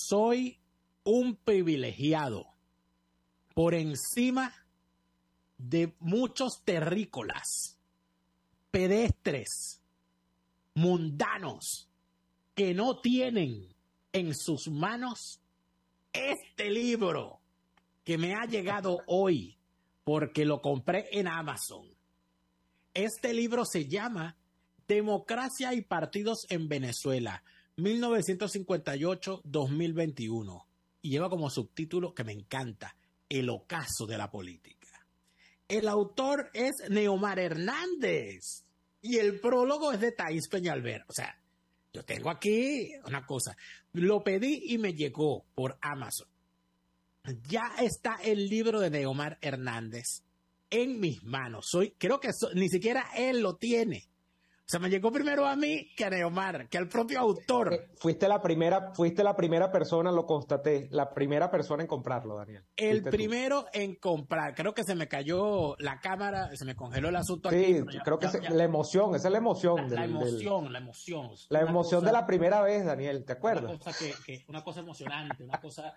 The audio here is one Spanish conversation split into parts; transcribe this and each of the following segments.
soy un privilegiado por encima de muchos terrícolas, pedestres, mundanos, que no tienen en sus manos este libro que me ha llegado hoy porque lo compré en Amazon. Este libro se llama Democracia y Partidos en Venezuela, 1958-2021, y lleva como subtítulo, que me encanta, El ocaso de la política. El autor es Neomar Hernández y el prólogo es de Thais Peñalver. O sea, yo tengo aquí una cosa. Lo pedí y me llegó por Amazon. Ya está el libro de Neomar Hernández en mis manos. Creo que ni siquiera él lo tiene. O sea, me llegó primero a mí que a Neomar, que al propio autor. Fuiste la primera persona, lo constaté, la primera persona en comprarlo, Daniel. El primero en comprar. Creo que se me cayó la cámara, se me congeló el asunto sí, aquí. Sí, creo que la emoción, esa es la emoción. La emoción. La emoción de la primera vez, Daniel, ¿te acuerdas? Una cosa emocionante, una cosa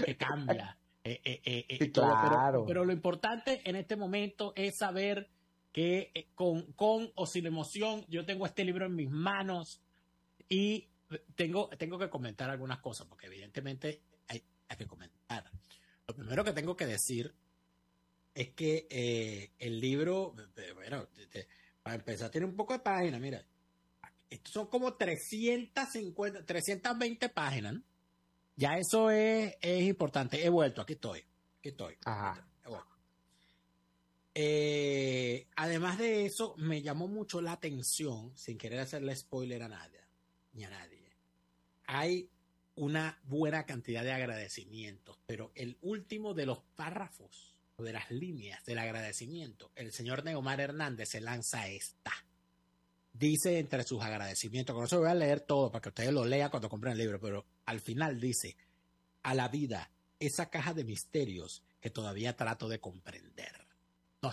que cambia. Sí, claro. Pero lo importante en este momento es saber que con o sin emoción yo tengo este libro en mis manos y tengo que comentar algunas cosas porque evidentemente hay que comentar. Lo primero que tengo que decir es que el libro, bueno, para empezar tiene un poco de páginas, mira, estos son como 320 páginas, ¿no? Ya eso es importante. He vuelto, aquí estoy. Ajá. Además de eso, me llamó mucho la atención, sin querer hacerle spoiler a nadie, ni a nadie. Hay una buena cantidad de agradecimientos, pero el último de los párrafos o de las líneas del agradecimiento, el señor Neomar Hernández se lanza esta. Dice entre sus agradecimientos, que no se lo voy a leer todo para que ustedes lo lean cuando compren el libro, pero al final dice: a la vida, esa caja de misterios que todavía trato de comprender. No,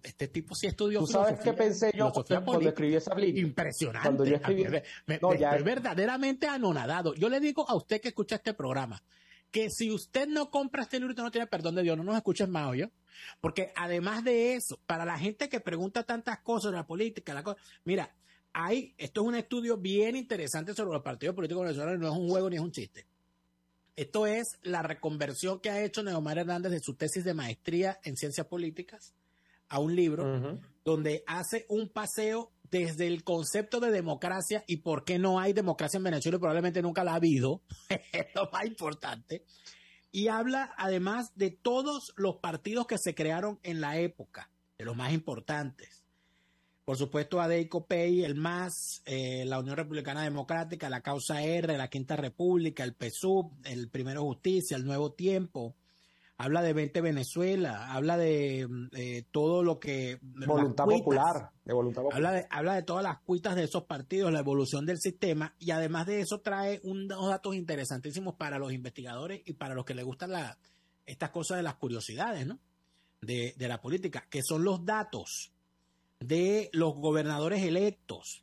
este tipo sí estudió. ¿Tú sabes qué pensé yo cuando escribí esa línea? Impresionante. Cuando yo escribí... Estoy verdaderamente anonadado. Yo le digo a usted que escucha este programa que si usted no compra este libro, usted no tiene perdón de Dios, no nos escuches más, ¿oye? Porque además de eso, para la gente que pregunta tantas cosas de la política, mira, esto es un estudio bien interesante sobre los partidos políticos venezolanos, no es un juego ni es un chiste. Esto es la reconversión que ha hecho Neomar Hernández de su tesis de maestría en ciencias políticas a un libro donde hace un paseo desde el concepto de democracia y por qué no hay democracia en Venezuela y probablemente nunca la ha habido, es lo más importante, y habla además de todos los partidos que se crearon en la época, de los más importantes. Por supuesto, ADEI, COPEI, el MAS, la Unión Republicana Democrática, la Causa R, la Quinta República, el PSUV, el Primero Justicia, el Nuevo Tiempo. Habla de 20 Venezuela, habla de todo lo que... Voluntad popular. Habla de todas las cuitas de esos partidos, la evolución del sistema, y además de eso trae unos datos interesantísimos para los investigadores y para los que les gustan estas cosas de las curiosidades, ¿no? De la política, que son los datos de los gobernadores electos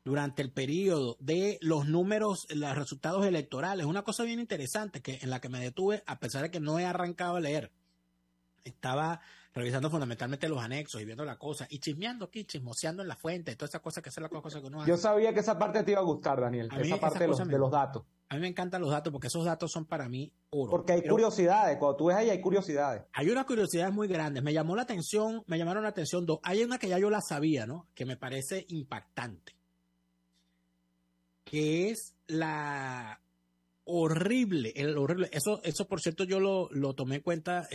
durante el periodo, de los números, los resultados electorales. Una cosa bien interesante en la que me detuve, a pesar de que no he arrancado a leer. Estaba revisando fundamentalmente los anexos y viendo la cosa y chismeando aquí, chismoseando en la fuente, todas esas cosas que son las cosas que uno hace. Yo sabía que esa parte te iba a gustar, Daniel, esa parte de los datos. A mí me encantan los datos porque esos datos son para mí oro. Porque hay curiosidades, cuando tú ves ahí hay curiosidades. Hay unas curiosidades muy grandes. Me llamaron la atención dos. Hay una que ya yo la sabía, ¿no? Que me parece impactante. Que es la horrible. Eso por cierto yo lo tomé en cuenta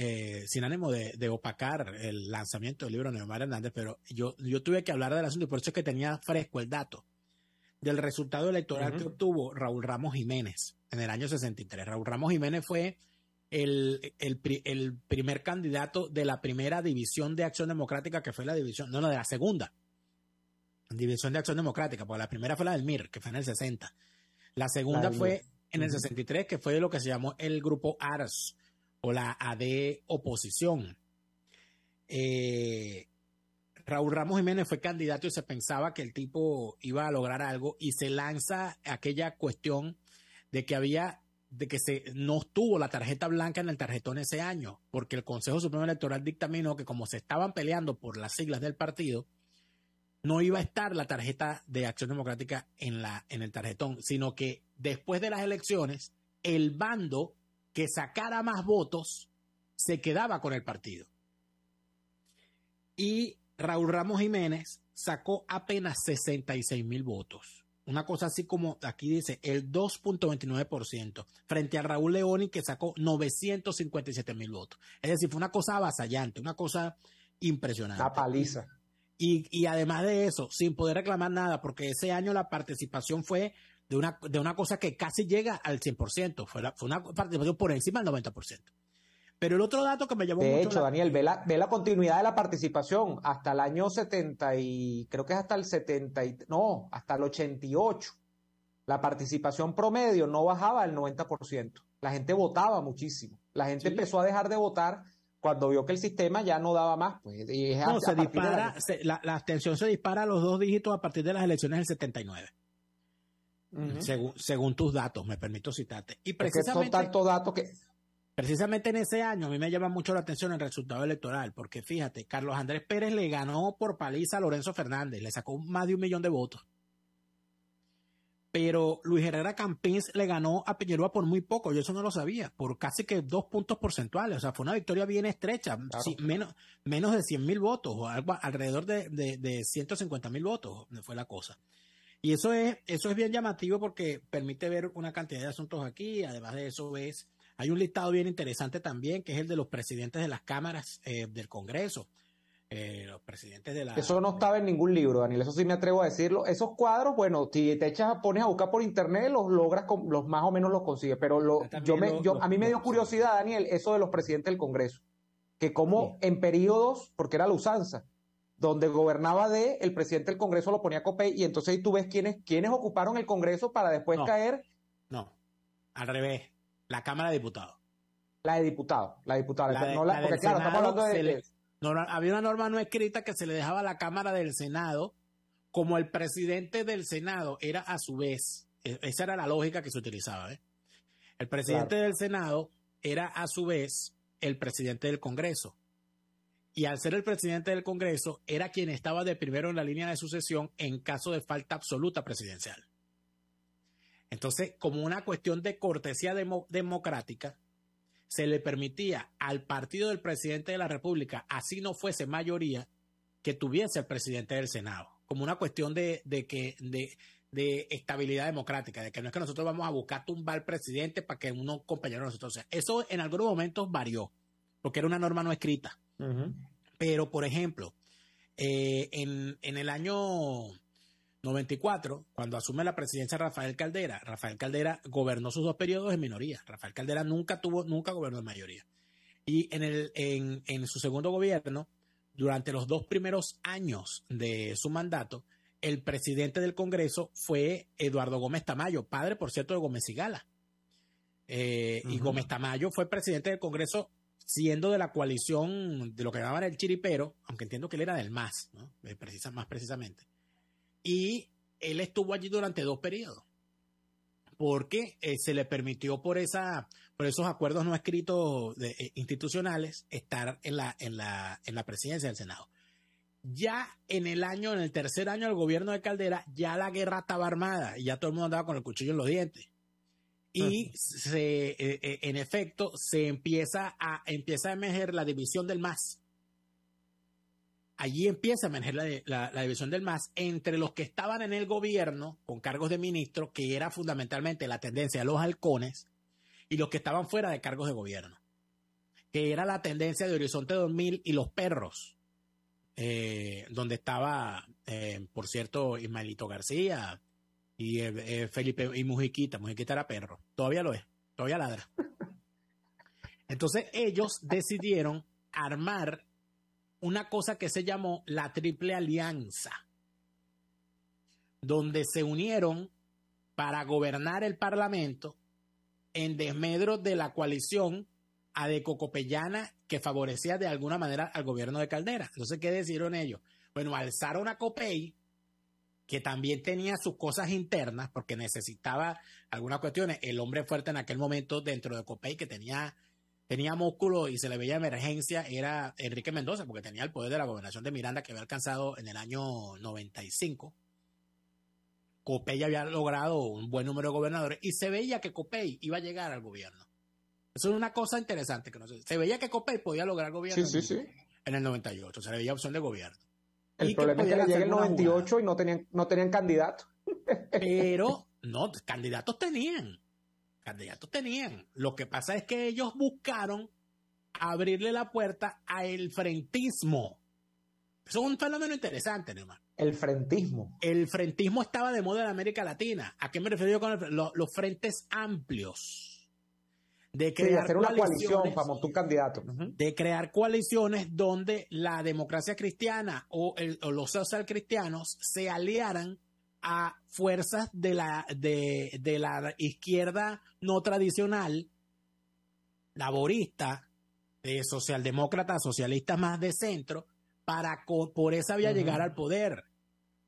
sin ánimo de opacar el lanzamiento del libro de Neomar Hernández, pero yo tuve que hablar del asunto y por eso es que tenía fresco el dato del resultado electoral que obtuvo Raúl Ramos Jiménez en el año 63. Raúl Ramos Jiménez fue el primer candidato de la primera división de Acción Democrática, que fue de la segunda división de Acción Democrática, porque la primera fue la del MIR, que fue en el 60. La segunda fue en el 63, que fue lo que se llamó el Grupo ARS, o la AD Oposición. Raúl Ramos Jiménez fue candidato y se pensaba que el tipo iba a lograr algo y se lanza aquella cuestión de que había de que no estuvo la tarjeta blanca en el tarjetón ese año, porque el Consejo Supremo Electoral dictaminó que como se estaban peleando por las siglas del partido, no iba a estar la tarjeta de Acción Democrática en el tarjetón, sino que después de las elecciones, el bando que sacara más votos se quedaba con el partido. Y Raúl Ramos Jiménez sacó apenas 66,000 votos. Una cosa así como aquí dice, el 2.29%, frente a Raúl Leoni, que sacó 957,000 votos. Es decir, fue una cosa avasallante, una cosa impresionante. Una paliza. Y además de eso, sin poder reclamar nada, porque ese año la participación fue de una cosa que casi llega al 100%, fue una participación por encima del 90%. Pero el otro dato que me llamó mucho... De hecho, Daniel, ve la continuidad de la participación hasta el año 70 y creo que es hasta el 70, hasta el 88. La participación promedio no bajaba del 90%. La gente votaba muchísimo. La gente empezó a dejar de votar cuando vio que el sistema ya no daba más. Pues, y no, se dispara, la abstención se dispara a los 2 dígitos a partir de las elecciones del 79. Según tus datos, me permito citarte. Y precisamente, son tantos datos que... Precisamente en ese año a mí me llama mucho la atención el resultado electoral, porque fíjate, Carlos Andrés Pérez le ganó por paliza a Lorenzo Fernández, le sacó más de 1 millón de votos. Pero Luis Herrera Campins le ganó a Peñarúa por muy poco, yo eso no lo sabía, por casi que 2 puntos porcentuales, o sea, fue una victoria bien estrecha, claro. Sí, menos de 100,000 votos, o algo alrededor de 150,000 votos fue la cosa. Y eso es bien llamativo porque permite ver una cantidad de asuntos aquí, además de eso hay un listado bien interesante también, que es el de los presidentes de las cámaras del Congreso. Los presidentes de la... Eso no estaba en ningún libro, Daniel, eso sí me atrevo a decirlo. Esos cuadros, bueno, si te pones a buscar por internet, los logras, los más o menos los consigues. Pero a mí me dio curiosidad, Daniel, eso de los presidentes del Congreso. Que como en periodos, porque era la usanza, donde gobernaba el presidente del Congreso lo ponía a copay, y entonces ahí tú ves quiénes ocuparon el Congreso para después caer. No, al revés. La Cámara de Diputados. La de diputados. Porque claro, estamos hablando de... había una norma no escrita que se le dejaba a la Cámara del Senado, como el presidente del Senado era a su vez, esa era la lógica que se utilizaba, ¿eh? El presidente del Senado era a su vez el presidente del Congreso. Y al ser el presidente del Congreso, era quien estaba de primero en la línea de sucesión en caso de falta absoluta presidencial. Entonces, como una cuestión de cortesía democrática, se le permitía al partido del presidente de la República, así no fuese mayoría, que tuviese el presidente del Senado, como una cuestión de estabilidad democrática, de que no es que nosotros vamos a buscar tumbar al presidente para que unos compañeros de nosotros... O sea, eso en algunos momentos varió, porque era una norma no escrita. Pero, por ejemplo, en el año 94, cuando asume la presidencia Rafael Caldera gobernó sus 2 periodos en minoría. Rafael Caldera nunca gobernó en mayoría. Y en su segundo gobierno, durante los 2 primeros años de su mandato, el presidente del Congreso fue Eduardo Gómez Tamayo, padre, por cierto, de Gómez y Gala. Y Gómez Tamayo fue presidente del Congreso siendo de la coalición de lo que llamaban el chiripero, aunque entiendo que él era del MAS, ¿no? Más precisamente. Y él estuvo allí durante 2 periodos, porque se le permitió por esos acuerdos no escritos institucionales estar en la presidencia del Senado. Ya en el tercer año del gobierno de Caldera, ya la guerra estaba armada y ya todo el mundo andaba con el cuchillo en los dientes. Y en efecto se empieza a emerger la división del MAS. Allí empieza a emerger la división del MAS entre los que estaban en el gobierno con cargos de ministro, que era fundamentalmente la tendencia de los halcones, y los que estaban fuera de cargos de gobierno, que era la tendencia de Horizonte 2000 y los perros, donde estaba, por cierto, Ismaelito García y Felipe y Mujiquita era perro, todavía lo es, todavía ladra. Entonces ellos decidieron armar una cosa que se llamó la Triple Alianza, donde se unieron para gobernar el Parlamento en desmedro de la coalición adecocopellana que favorecía de alguna manera al gobierno de Caldera. Entonces, ¿qué decidieron ellos? Bueno, alzaron a Copey que también tenía sus cosas internas, porque necesitaba algunas cuestiones. El hombre fuerte en aquel momento dentro de Copey, que tenía músculo y se le veía emergencia, era Enrique Mendoza, porque tenía el poder de la gobernación de Miranda, que había alcanzado en el año 95. Copey había logrado un buen número de gobernadores y se veía que Copey iba a llegar al gobierno. Eso es una cosa interesante que no sé. Se veía que Copey podía lograr gobierno en el 98. Se le veía opción de gobierno. El problema es que le llega el 98 y no tenían candidato. Pero no, candidatos tenían. Lo que pasa es que ellos buscaron abrirle la puerta al frentismo. Eso es un fenómeno interesante, hermano. El frentismo. El frentismo estaba de moda en América Latina. ¿A qué me refiero con los frentes amplios? De crear hacer una coalición para montar un candidato. De crear coaliciones donde la democracia cristiana o los socialcristianos se aliaran a fuerzas de la izquierda no tradicional, laborista, socialdemócratas, socialistas más de centro, para por esa vía llegar al poder,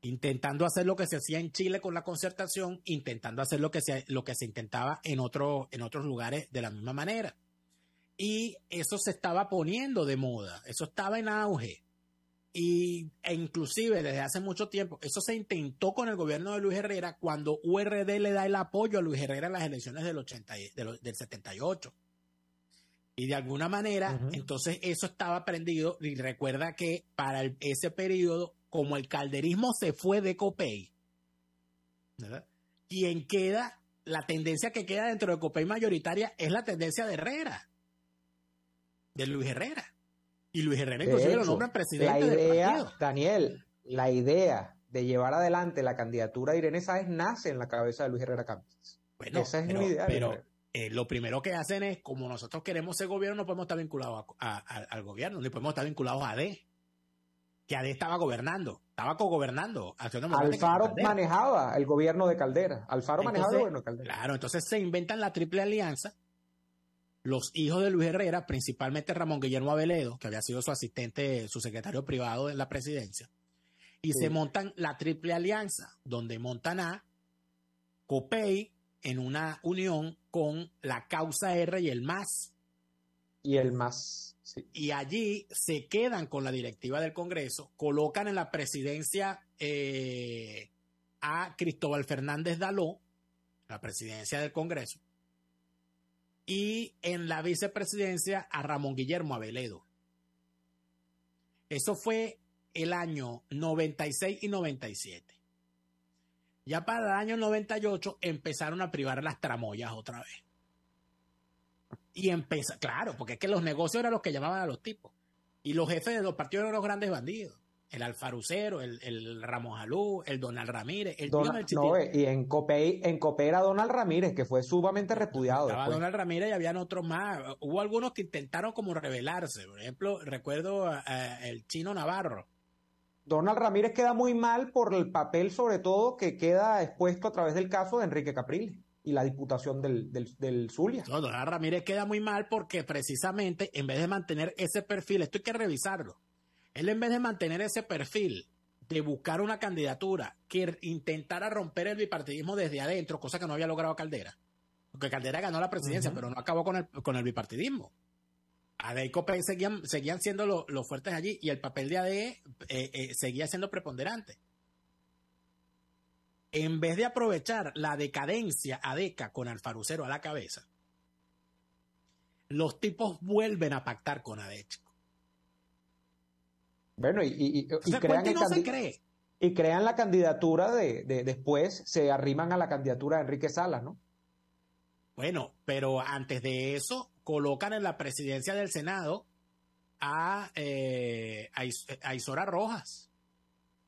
intentando hacer lo que se hacía en Chile con la Concertación, intentando hacer lo que se intentaba en otros lugares de la misma manera. Y eso se estaba poniendo de moda, eso estaba en auge. E inclusive desde hace mucho tiempo, eso se intentó con el gobierno de Luis Herrera cuando URD le da el apoyo a Luis Herrera en las elecciones del 78. Y de alguna manera, entonces eso estaba prendido. Y recuerda que para ese periodo, como el calderismo se fue de Copey, ¿verdad? La tendencia que queda dentro de Copey mayoritaria es la tendencia de Herrera, de Luis Herrera. Y Luis Herrera inclusive lo nombra presidente del partido. Daniel, la idea de llevar adelante la candidatura de Irene Sáenz nace en la cabeza de Luis Herrera Campos. Bueno, esa es una idea. Pero lo primero que hacen es, como nosotros queremos ser gobierno, no podemos estar vinculados al gobierno, ni podemos estar vinculados a AD. Que AD estaba gobernando, estaba cogobernando. Alfaro manejaba el gobierno de Caldera. Manejaba el gobierno de Caldera. Claro, entonces se inventan la triple alianza. Los hijos de Luis Herrera, principalmente Ramón Guillermo Aveledo, que había sido su asistente, su secretario privado en la presidencia, y se montan la triple alianza, donde montan a Copey en una unión con la Causa R y el MAS. Sí. Y allí se quedan con la directiva del Congreso, colocan en la presidencia a Cristóbal Fernández Daló, la presidencia del Congreso, y en la vicepresidencia a Ramón Guillermo Aveledo. Eso fue el año 96 y 97. Ya para el año 98 empezaron a privar las tramoyas otra vez. Y claro, porque es que los negocios eran los que llamaban a los tipos. Y los jefes de los partidos eran los grandes bandidos. El Alfarucero, el Ramos Alú, el Donald Ramírez. Y en Copey era Donald Ramírez, que fue sumamente repudiado. Estaba Donald Ramírez y habían otros más. Hubo algunos que intentaron como rebelarse. Por ejemplo, recuerdo el Chino Navarro. Donald Ramírez queda muy mal por el papel, sobre todo, que queda expuesto a través del caso de Enrique Capriles y la diputación del Zulia. No, Donald Ramírez queda muy mal porque precisamente en vez de mantener ese perfil, esto hay que revisarlo, él en vez de mantener ese perfil de buscar una candidatura que intentara romper el bipartidismo desde adentro, cosa que no había logrado Caldera, porque Caldera ganó la presidencia, pero no acabó con el bipartidismo. AD y Copey seguían siendo los fuertes allí y el papel de AD seguía siendo preponderante. En vez de aprovechar la decadencia ADECA con Alfarucero a la cabeza, los tipos vuelven a pactar con AD, chico. Bueno, y crean la candidatura de después, se arriman a la candidatura de Enrique Salas, ¿no? Bueno, pero antes de eso, colocan en la presidencia del Senado a Isora Rojas.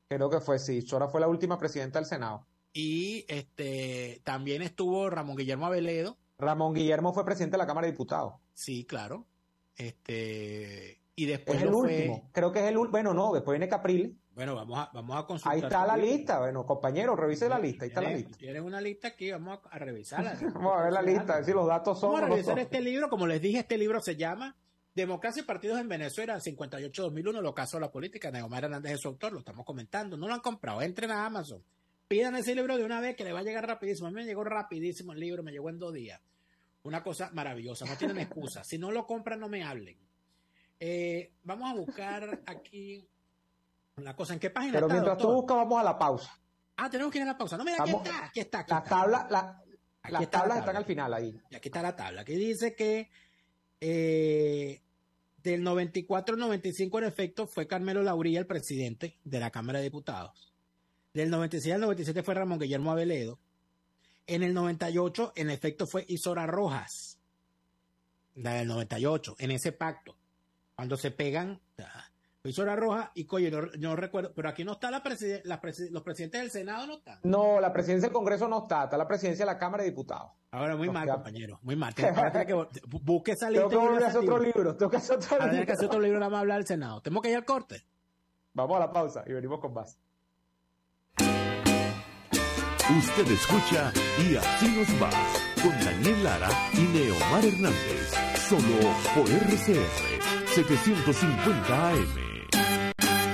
Creo que Isora fue la última presidenta del Senado. Y también estuvo Ramón Guillermo Aveledo. Ramón Guillermo fue presidente de la Cámara de Diputados. Sí, claro. Y después es el último. Creo que es el último. Bueno, no, después viene Capriles. Bueno, vamos a consultar. Ahí está la lista. Bueno, compañero, revise la lista. Ahí está la lista. Tienes una lista aquí, vamos a revisarla. Vamos a ver la lista, a ver si los datos son. Vamos a revisar este libro. Como les dije, este libro se llama Democracia y Partidos en Venezuela, 58-2001, el ocaso de la política. Neomar Hernández es su autor, lo estamos comentando. No lo han comprado, entren a Amazon. pidan ese libro de una vez que le va a llegar rapidísimo. A mí me llegó rapidísimo el libro, me llegó en 2 días. Una cosa maravillosa, no tienen excusa. Si no lo compran, no me hablen. Vamos a buscar aquí una cosa. ¿En qué página Pero está, mientras doctor? tú buscas, vamos a la pausa. Tenemos que ir a la pausa. No, mira, aquí está. Las tablas están al final ahí. Y aquí está la tabla. Aquí dice que del 94 al 95, en efecto, fue Carmelo Lauría el presidente de la Cámara de Diputados. Del 96 al 97 fue Ramón Guillermo Aveledo. En el 98, en efecto, fue Isora Rojas. La del 98, en ese pacto. Cuando se pegan, Isora Rojas y Coye, no recuerdo, pero aquí no está los presidentes del Senado, no están. No, la presidencia del Congreso no está la presidencia de la Cámara de Diputados. Ahora, muy mal, compañero, muy mal. Busque esa lista. Tengo que hacer otro libro. Tengo que hacer otro libro nada más hablar del Senado. Tenemos que ir al corte. Vamos a la pausa y venimos con más. Usted escucha Y Así Nos Va con Daniel Lara y Neomar Hernández, solo por RCR 750 AM.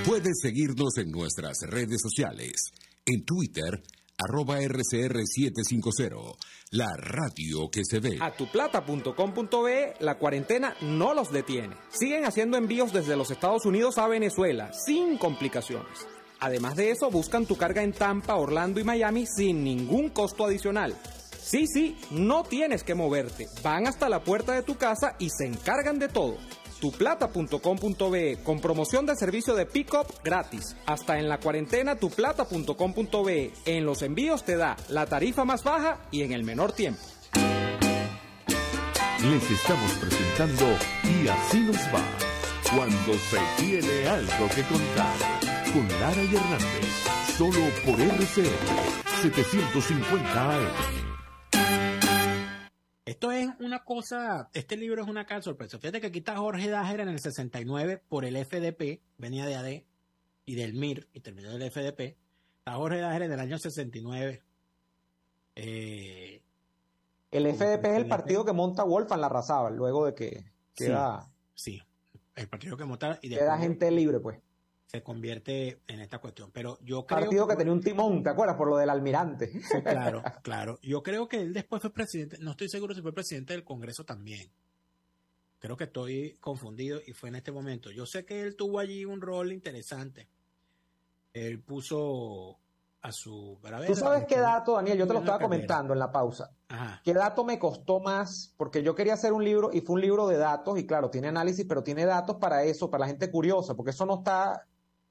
Puedes seguirnos en nuestras redes sociales. En Twitter, @RCR750, la radio que se ve. Atuplata.com.be, la cuarentena no los detiene. Siguen haciendo envíos desde los Estados Unidos a Venezuela, sin complicaciones. Además de eso, buscan tu carga en Tampa, Orlando y Miami sin ningún costo adicional. Sí, no tienes que moverte. Van hasta la puerta de tu casa y se encargan de todo. Tuplata.com.be, con promoción de servicio de pick-up gratis. Hasta en la cuarentena, tuplata.com.be. En los envíos te da la tarifa más baja y en el menor tiempo. Les estamos presentando Y Así Nos Va, cuando se tiene algo que contar. Con Lara y Hernández, solo por RCR 750 AM. Esto es una cosa, este libro es una gran sorpresa. Fíjate que aquí está Jorge Dájera en el 69 por el FDP, venía de AD y del MIR y terminó del FDP. Está Jorge Dájera en el año 69. El FDP es el partido que monta Wolfgang Larrazábal, luego de que queda... Sí, el partido que monta y queda gente libre, pues. Se convierte en esta cuestión. Pero yo creo partido que tenía un timón, ¿te acuerdas? Por lo del almirante. Sí, claro. Yo creo que él después fue presidente, no estoy seguro si fue presidente del Congreso también. Creo que estoy confundido y fue en este momento. Yo sé que él tuvo allí un rol interesante. Él puso a su... ¿Tú sabes qué dato, Daniel? Yo te lo estaba comentando en la pausa. Ajá. ¿Qué dato me costó más? Porque yo quería hacer un libro y fue un libro de datos y claro, tiene análisis, pero tiene datos para eso, para la gente curiosa, porque eso no está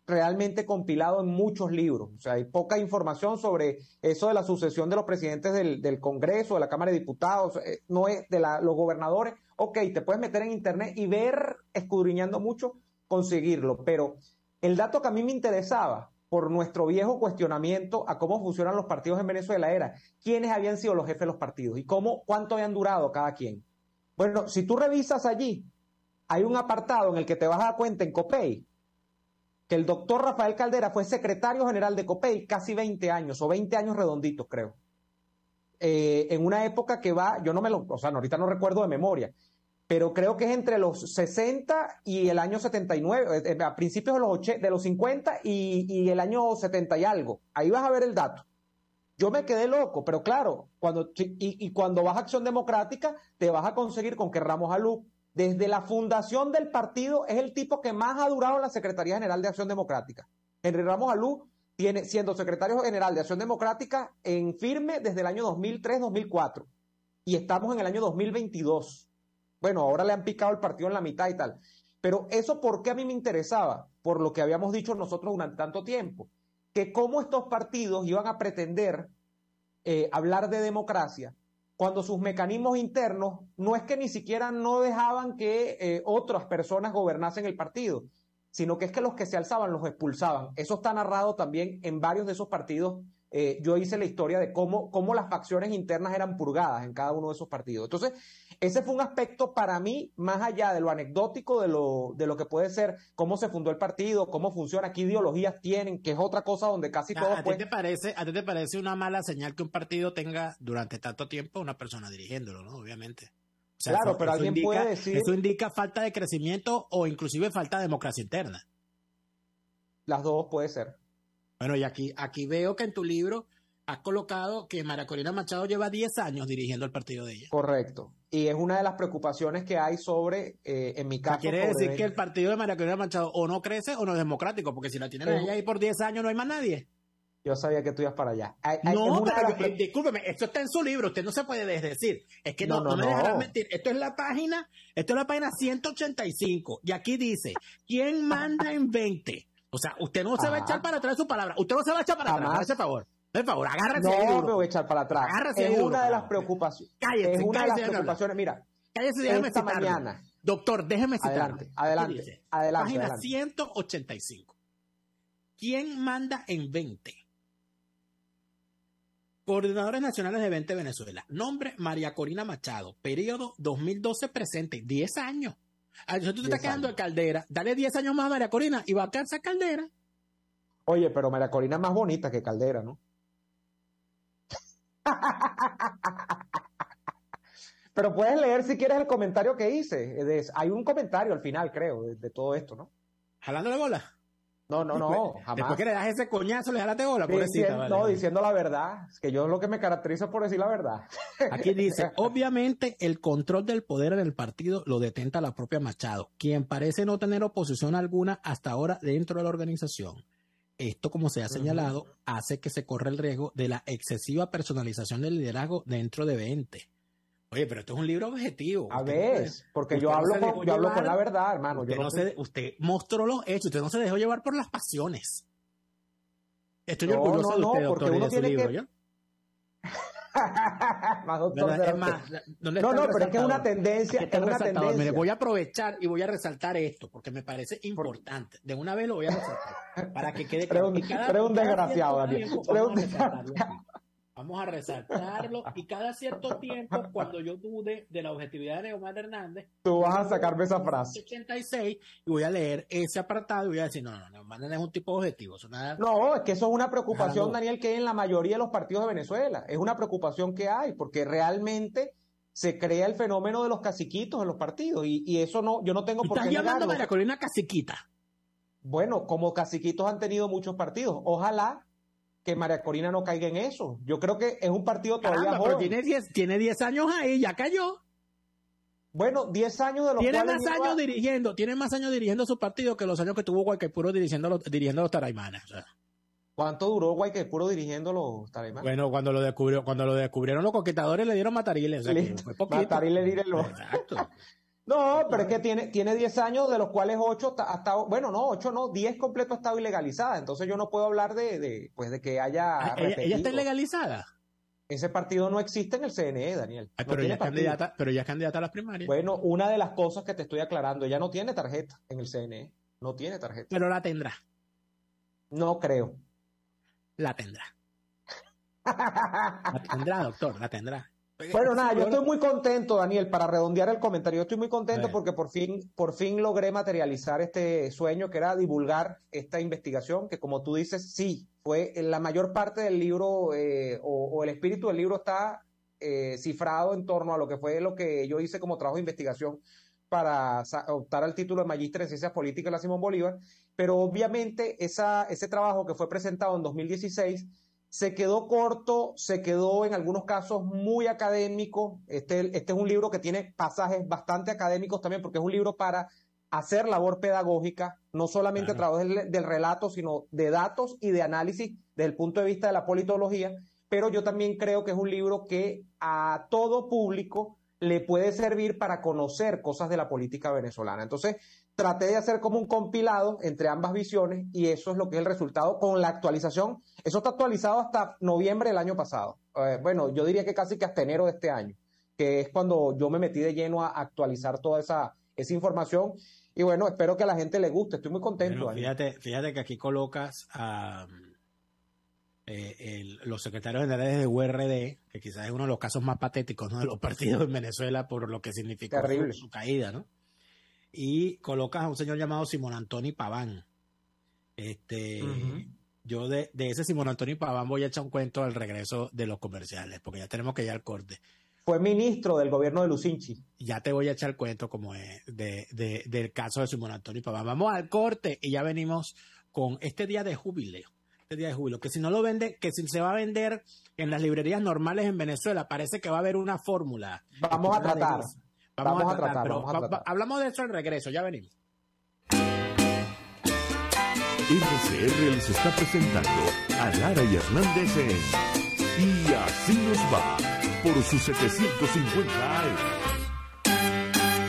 realmente compilado en muchos libros. O sea, hay poca información sobre eso de la sucesión de los presidentes del Congreso, de la Cámara de Diputados, no es de los gobernadores. Ok, te puedes meter en internet y ver, escudriñando mucho, conseguirlo. Pero el dato que a mí me interesaba, por nuestro viejo cuestionamiento a cómo funcionan los partidos en Venezuela, era quiénes habían sido los jefes de los partidos y cuánto habían durado cada quien. Bueno, si tú revisas allí, hay un apartado en el que te vas a dar cuenta en COPEI, que el doctor Rafael Caldera fue secretario general de COPEI casi 20 años, o 20 años redonditos, creo. En una época que va, ahorita no recuerdo de memoria, pero creo que es entre los 60 y el año 79, a principios de los 50 y el año 70 y algo. Ahí vas a ver el dato. Yo me quedé loco, pero claro, cuando vas a Acción Democrática, te vas a conseguir con que Ramos Alú, desde la fundación del partido, es el tipo que más ha durado en la Secretaría General de Acción Democrática. Henry Ramos Alú siendo secretario general de Acción Democrática en firme desde el año 2003-2004. Y estamos en el año 2022. Bueno, ahora le han picado el partido en la mitad y tal. Pero eso, ¿por qué a mí me interesaba? Por lo que habíamos dicho nosotros durante tanto tiempo. Que cómo estos partidos iban a pretender hablar de democracia cuando sus mecanismos internos no es que ni siquiera no dejaban que otras personas gobernasen el partido, sino que es que los que se alzaban los expulsaban. Eso está narrado también en varios de esos partidos. Yo hice la historia de cómo las facciones internas eran purgadas en cada uno de esos partidos. Entonces, ese fue un aspecto para mí, más allá de lo anecdótico, de lo que puede ser cómo se fundó el partido, cómo funciona, qué ideologías tienen, que es otra cosa donde casi todos... ¿A ti te parece una mala señal que un partido tenga durante tanto tiempo una persona dirigiéndolo, ¿no? Obviamente. O sea, claro, pero alguien puede decir... Eso indica falta de crecimiento o inclusive falta de democracia interna. Las dos puede ser. Bueno, y aquí veo que en tu libro has colocado que María Corina Machado lleva 10 años dirigiendo el partido de ella. Correcto. Y es una de las preocupaciones que hay sobre, en mi caso... Quiere decir que el partido de María Corina Machado o no crece o no es democrático, porque si la tienen ella ahí por 10 años no hay más nadie. Yo sabía que tú ibas para allá. No, pero discúlpeme, esto está en su libro, usted no se puede desdecir. Es que no me dejarán mentir. Esto es la página 185. Y aquí dice, ¿quién manda en 20? O sea, usted no se va a echar para atrás su palabra. Usted no se va a echar para atrás, hágase favor. Por favor, agárrese ahí duro. No me voy a echar para atrás. Agárrese es duro, una de las preocupaciones. Cállese, es una de las preocupaciones. hablar. Mira, cállese, déjeme esta citarlo. mañana. Doctor, déjeme citarlo. Adelante. Página 185. ¿Quién manda en 20? Coordinadores Nacionales de 20 Venezuela. Nombre, María Corina Machado. Periodo 2012 presente. 10 años. Entonces tú te estás quedando de Caldera. Dale 10 años más a María Corina y va a alcanzar Caldera. Oye, pero María Corina es más bonita que Caldera, ¿no? Pero puedes leer si quieres el comentario que hice. Hay un comentario al final, creo, de todo esto, ¿no? ¿Jalándole bola? No, jamás. Después que le das ese coñazo, le jalaste bola, pobrecita. Vale. No, diciendo la verdad. Es que yo lo que me caracteriza por decir la verdad. Aquí dice, obviamente el control del poder en el partido lo detenta la propia Machado, quien parece no tener oposición alguna hasta ahora dentro de la organización. Esto, como se ha señalado, hace que se corra el riesgo de la excesiva personalización del liderazgo dentro de 20. Oye, pero esto es un libro objetivo. A ver, porque yo hablo con la verdad, hermano. Usted mostró los hechos, usted no se dejó llevar por las pasiones. Estoy orgulloso de usted, doctor, y de su libro, ¿yo? Más doctor. Pero es que es una tendencia. Mire, voy a aprovechar y voy a resaltar esto, porque me parece importante. De una vez lo voy a resaltar, para que quede claro. Pero un desgraciado, Daniel. Vamos a resaltarlo y cada cierto tiempo, cuando yo dude de la objetividad de Omar Hernández, tú vas a sacarme esa frase. 86 y voy a leer ese apartado y voy a decir, no, Omar Hernández es un tipo objetivo. No, es que eso es una preocupación, Daniel, que hay en la mayoría de los partidos de Venezuela. Es una preocupación que hay, porque realmente se crea el fenómeno de los caciquitos en los partidos y eso no, yo no tengo por qué negarlo. ¿Estás llamando a María Corina caciquita? Bueno, como caciquitos han tenido muchos partidos. Ojalá que María Corina no caiga en eso. Yo creo que es un partido todavía joven. Pero tiene 10 años ahí, ya cayó. Bueno, 10 años de los tiene más años dirigiendo su partido que los años que tuvo Guayquepuro dirigiendo los Taraimanes. O sea. ¿Cuánto duró Guayquepuro dirigiendo los Taraimanes? Bueno, cuando lo descubrieron los conquistadores le dieron matariles. O sea, fue poquito. Matariles, dírenlo. Exacto. No, pero es que tiene 10 años, de los cuales 8 10 completo ha estado ilegalizada. Entonces yo no puedo hablar de que haya ¿Ella está ilegalizada? Ese partido no existe en el CNE, Daniel. Pero ella es candidata a las primarias. Bueno, una de las cosas que te estoy aclarando, ella no tiene tarjeta en el CNE. No tiene tarjeta. Pero la tendrá. No creo. La tendrá. La tendrá, doctor, la tendrá. Bueno, nada, yo estoy muy contento, Daniel, para redondear el comentario. Yo estoy muy contento porque por fin logré materializar este sueño, que era divulgar esta investigación, que como tú dices, sí, fue la mayor parte del libro o el espíritu del libro está cifrado en torno a lo que fue lo que yo hice como trabajo de investigación para optar al título de Magíster en Ciencias Políticas de la Simón Bolívar, pero obviamente ese trabajo que fue presentado en 2016 se quedó corto, se quedó en algunos casos muy académico. Este es un libro que tiene pasajes bastante académicos también, porque es un libro para hacer labor pedagógica, no solamente a través del relato, sino de datos y de análisis desde el punto de vista de la politología, pero yo también creo que es un libro que a todo público le puede servir para conocer cosas de la política venezolana. Entonces, traté de hacer como un compilado entre ambas visiones y eso es lo que es el resultado con la actualización. Eso está actualizado hasta noviembre del año pasado. Bueno, yo diría que casi que hasta enero de este año, que es cuando yo me metí de lleno a actualizar toda esa información. Y bueno, espero que a la gente le guste. Estoy muy contento. Bueno, fíjate que aquí colocas a los secretarios generales de URD, que quizás es uno de los casos más patéticos, ¿no?, de los partidos en Venezuela por lo que significó su caída, ¿no? Y colocas a un señor llamado Simón Antonio Paván. Yo de ese Simón Antonio Paván voy a echar un cuento al regreso de los comerciales, porque ya tenemos que ir al corte. Fue ministro del gobierno de Lucinchi. Ya te voy a echar el cuento como es del caso de Simón Antonio Paván. Vamos al corte y ya venimos con este día de jubileo este día de júbilo, que si no lo vende, que si se va a vender en las librerías normales en Venezuela, parece que va a haber una fórmula. Vamos a tratar. Vamos a tratar. Hablamos de eso al regreso, ya venimos. RCR les está presentando a Lara y Hernández en Y Así Nos Va, por sus 750 AM.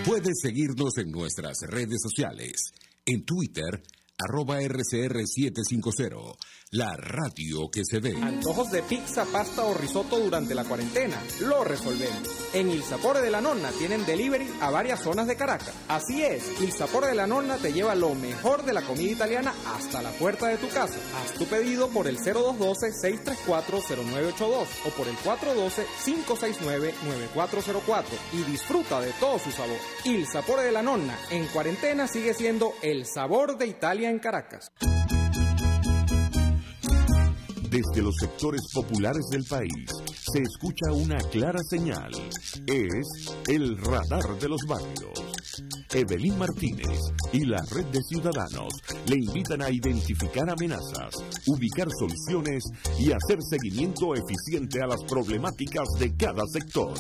Puedes seguirnos en nuestras redes sociales. En Twitter, @RCR750, la radio que se ve. Antojos de pizza, pasta o risotto durante la cuarentena. Lo resolvemos. En Il Sapore de la Nonna tienen delivery a varias zonas de Caracas. Así es, Il Sapore de la Nonna te lleva lo mejor de la comida italiana hasta la puerta de tu casa. Haz tu pedido por el 0212-634-0982 o por el 412-569-9404 y disfruta de todo su sabor. Il Sapore de la Nonna en cuarentena sigue siendo el sabor de Italia en Caracas. Desde los sectores populares del país se escucha una clara señal. Es el radar de los barrios. Evelyn Martínez y la red de ciudadanos le invitan a identificar amenazas, ubicar soluciones y hacer seguimiento eficiente a las problemáticas de cada sector.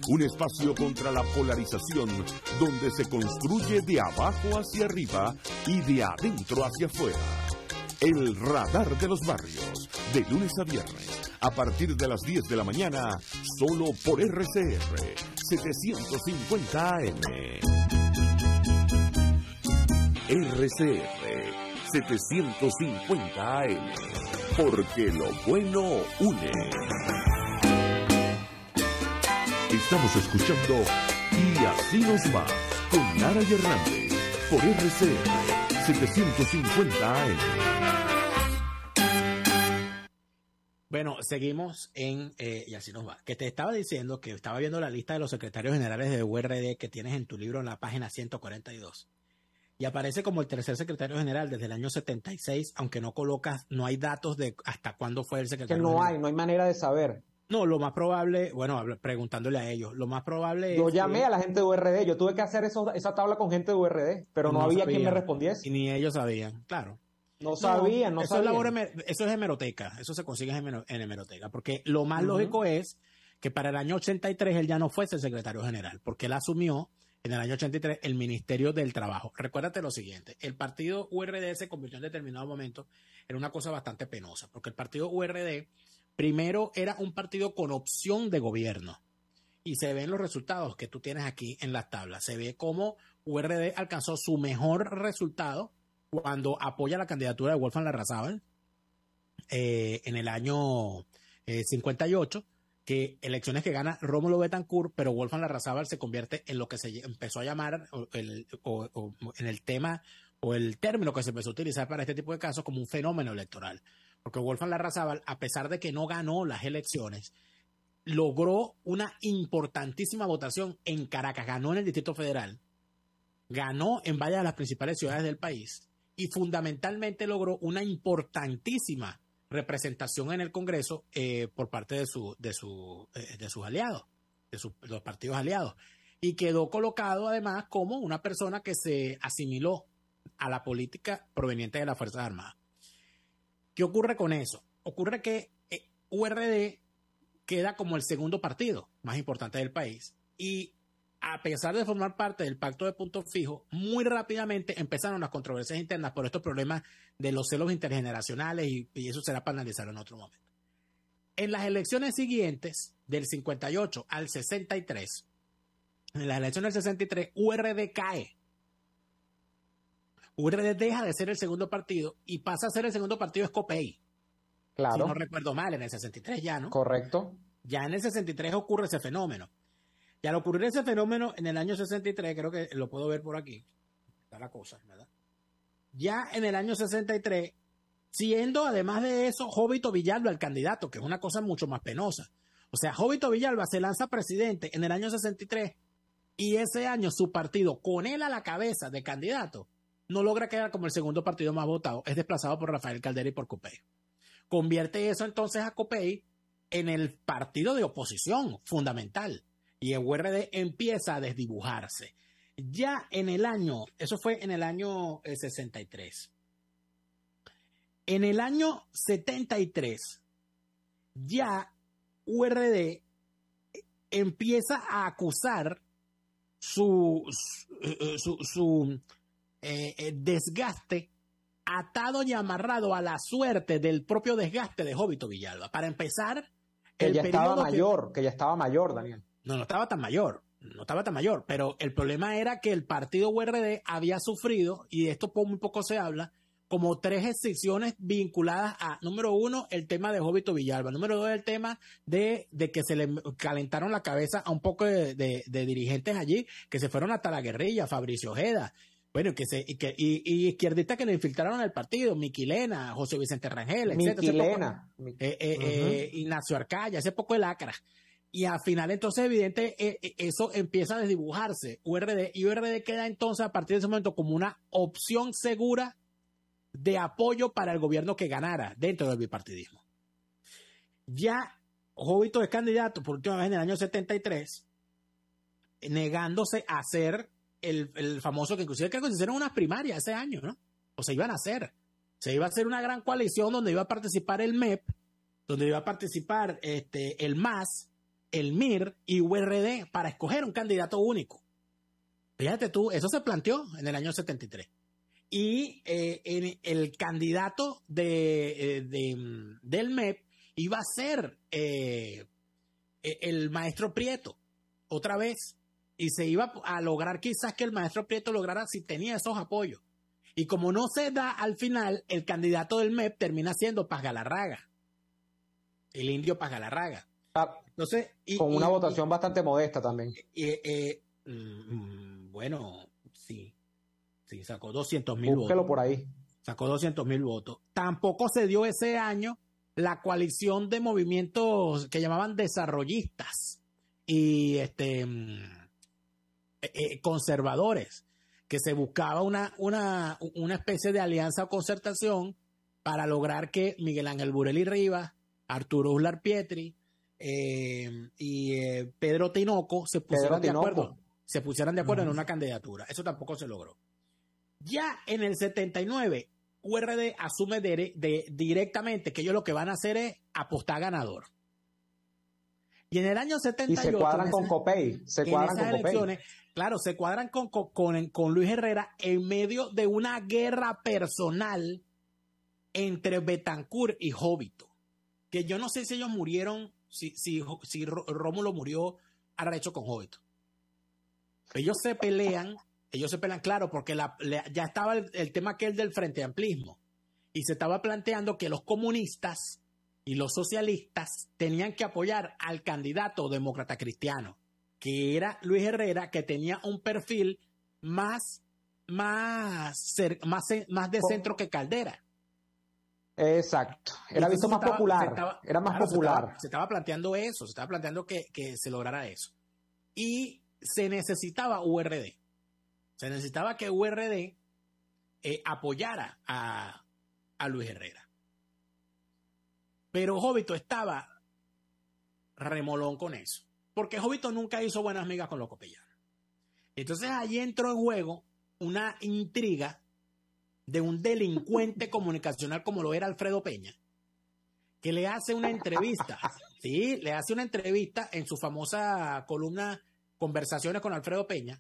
Un espacio contra la polarización donde se construye de abajo hacia arriba y de adentro hacia afuera. El radar de los barrios, de lunes a viernes, a partir de las 10 de la mañana, solo por RCR 750 AM. RCR 750 AM, porque lo bueno une. Estamos escuchando Y Así Nos Va, con Lara y Hernández, por RCR 750 AM. Bueno, seguimos en Y Así Nos Va. Que te estaba diciendo que estaba viendo la lista de los secretarios generales de URD que tienes en tu libro en la página 142. Y aparece como el tercer secretario general desde el año 76, aunque no colocas, no hay datos de hasta cuándo fue el secretario general. No hay manera de saber. No, lo más probable, bueno, preguntándole a ellos, lo más probable Yo llamé a la gente de URD, yo tuve que hacer esa tabla con gente de URD, pero no había quien me respondiese. Y ni ellos sabían, claro. No sabían. Eso es hemeroteca, eso se consigue en hemeroteca, porque lo más lógico es que para el año 83 él ya no fuese el secretario general, porque él asumió en el año 83 el Ministerio del Trabajo. Recuérdate lo siguiente, el partido URD se convirtió en determinado momento en una cosa bastante penosa, porque el partido URD primero era un partido con opción de gobierno, y se ven los resultados que tú tienes aquí en las tablas. Se ve cómo URD alcanzó su mejor resultado cuando apoya la candidatura de Wolfgang Larrazábal en el año 58, que elecciones que gana Rómulo Betancourt, pero Wolfgang Larrazábal se convierte en lo que se empezó a llamar, en el tema o el término que se empezó a utilizar para este tipo de casos, como un fenómeno electoral. Porque Wolfgang Larrazábal, a pesar de que no ganó las elecciones, logró una importantísima votación en Caracas, ganó en el Distrito Federal, ganó en varias de las principales ciudades del país y fundamentalmente logró una importantísima representación en el Congreso por parte de sus aliados, los partidos aliados, y quedó colocado además como una persona que se asimiló a la política proveniente de las Fuerzas Armadas. ¿Qué ocurre con eso? Ocurre que URD queda como el segundo partido más importante del país y a pesar de formar parte del pacto de punto fijo, muy rápidamente empezaron las controversias internas por estos problemas de los celos intergeneracionales y eso será para analizarlo en otro momento. En las elecciones siguientes, del 58 al 63, en las elecciones del 63, URD cae. URD deja de ser el segundo partido y pasa a ser el segundo partido Escopey. Claro. Si no recuerdo mal, en el 63 ya, ¿no? Correcto. Ya en el 63 ocurre ese fenómeno. Y al ocurrir ese fenómeno en el año 63, creo que lo puedo ver por aquí, está la cosa, ¿verdad? Ya en el año 63, siendo además de eso Jovito Villalba el candidato, que es una cosa mucho más penosa. O sea, Jovito Villalba se lanza presidente en el año 63 y ese año su partido, con él a la cabeza de candidato, no logra quedar como el segundo partido más votado, es desplazado por Rafael Caldera y por Copey. Convierte eso entonces a Copey en el partido de oposición fundamental. Y el URD empieza a desdibujarse. Ya en el año, eso fue en el año 63. En el año 73, ya URD empieza a acusar su desgaste atado y amarrado a la suerte del propio desgaste de Jovito Villalba. Para empezar, que ya estaba mayor, Daniel. No estaba tan mayor, pero el problema era que el partido URD había sufrido, y de esto muy poco se habla, como 3 excepciones vinculadas a, número 1, el tema de Jovito Villalba, número 2, el tema de que se le calentaron la cabeza a un poco de dirigentes allí, que se fueron hasta la guerrilla, Fabricio Ojeda, bueno, y izquierdistas que le infiltraron al partido, Miquilena, José Vicente Rangel, etc. Ignacio Arcaya, ese poco de lacra. Y al final, entonces, evidente, eso empieza a desdibujarse, URD, y URD queda entonces a partir de ese momento como una opción segura de apoyo para el gobierno que ganara dentro del bipartidismo. Ya Jovito es candidato por última vez en el año 73, negándose a hacer el famoso, que inclusive creo que se hicieron unas primarias ese año, ¿no? O se iban a hacer. Se iba a hacer una gran coalición donde iba a participar el MEP, donde iba a participar el MAS, el MIR y URD para escoger un candidato único. Fíjate tú, eso se planteó en el año 73. Y el candidato del MEP iba a ser el maestro Prieto, otra vez. Y se iba a lograr quizás que el maestro Prieto lograra si tenía esos apoyos. Y como no se da al final, el candidato del MEP termina siendo Paz Galarraga. El indio Paz Galarraga. Entonces, con una votación bastante modesta también. Bueno, sí. Sí, sacó 200,000 votos. Búsquelo por ahí. Sacó 200,000 votos. Tampoco se dio ese año la coalición de movimientos que llamaban desarrollistas y conservadores, que se buscaba una especie de alianza o concertación para lograr que Miguel Ángel Bureli Rivas, Arturo Uslar Pietri y Pedro Tinoco se pusieran de acuerdo en una candidatura. Eso tampoco se logró. Ya en el 79, URD asume directamente que ellos lo que van a hacer es apostar ganador. Y en el año 78... Y se cuadran con Copey. Claro, se cuadran con Luis Herrera en medio de una guerra personal entre Betancourt y Jovito. Que yo no sé si ellos murieron, si Rómulo murió arrecho con Jovito. Ellos se pelean, claro, porque ya estaba el tema aquel del Frente Amplismo. Y se estaba planteando que los comunistas y los socialistas tenían que apoyar al candidato demócrata cristiano, que era Luis Herrera, que tenía un perfil más de centro que Caldera. Exacto. Era visto más popular. Era más popular. Se estaba planteando eso, se estaba planteando que se lograra eso. Y se necesitaba URD. Se necesitaba que URD apoyara a Luis Herrera. Pero Jovito estaba remolón con eso. Porque Jovito nunca hizo buenas migas con los copellanos. Entonces allí entró en juego una intriga de un delincuente comunicacional como lo era Alfredo Peña, que le hace una entrevista. Sí, le hace una entrevista en su famosa columna Conversaciones con Alfredo Peña,